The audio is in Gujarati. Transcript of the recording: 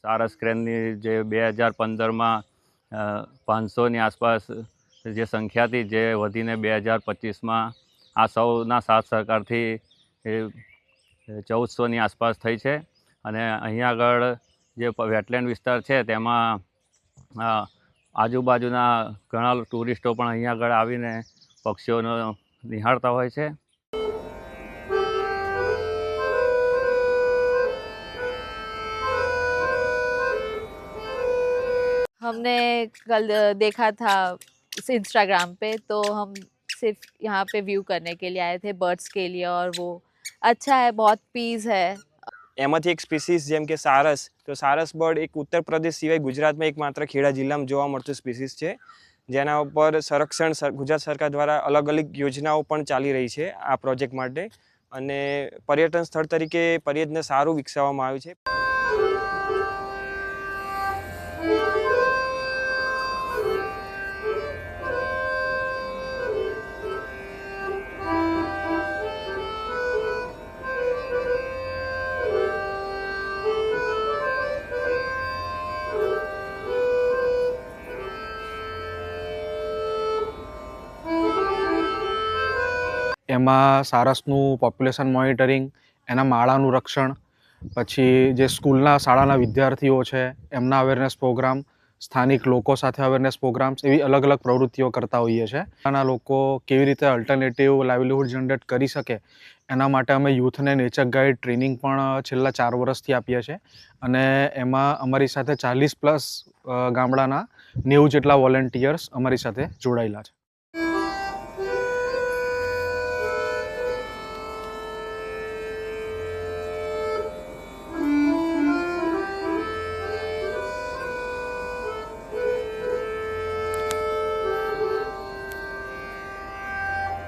સારસ ક્રેનની જે 2015માં 500ની આસપાસ જે સંખ્યા હતી, જે વધીને 2025માં આ સૌના સાથ સહકારથી 1400ની આસપાસ થઈ છે. અને અહીંયા આગળ જે વેટલેન્ડ વિસ્તાર છે તેમાં આજુબાજુના ઘણા ટુરિસ્ટો પણ અહીંયા આગળ આવીને પક્ષીઓનો નિહાળતા હોય છે. हमने कल देखा था इंस्टाग्राम पे, तो हम सिर्फ यहाँ पे व्यू करने के लिए आए थे बर्ड्स के लिए, और वो अच्छा है, बहुत पीस है. એમાંથી એક સ્પીસીસ જેમ કે સારસ, તો સારસ બર્ડ એક ઉત્તર પ્રદેશ સિવાય ગુજરાતમાં એકમાત્ર ખેડા જિલ્લામાં જોવા મળતું સ્પીસીસ છે, જેના ઉપર સંરક્ષણ ગુજરાત સરકાર દ્વારા અલગ અલગ યોજનાઓ પણ ચાલી રહી છે આ પ્રોજેક્ટ માટે, અને પર્યટન સ્થળ તરીકે પર્યટનને સારું વિકસાવવામાં આવ્યું છે. એમાં સારસનું પોપ્યુલેશન મોનિટરિંગ, એના માળાનું રક્ષણ, પછી જે સ્કૂલના શાળાના વિદ્યાર્થીઓ છે એમના અવેરનેસ પ્રોગ્રામ, સ્થાનિક લોકો સાથે અવેરનેસ પ્રોગ્રામ્સ, એવી અલગ અલગ પ્રવૃત્તિઓ કરતા હોઈએ છીએ. આના લોકો કેવી રીતે અલ્ટરનેટિવ લાઇવલીહુડ જનરેટ કરી શકે એના માટે અમે યુથને નેચર ગાઈડ ટ્રેનિંગ પણ છેલ્લા 4 વર્ષથી આપીએ છીએ, અને એમાં અમારી સાથે 40+ ગામડાના 90 જેટલા વોલેન્ટિયર્સ અમારી સાથે જોડાયેલા છે.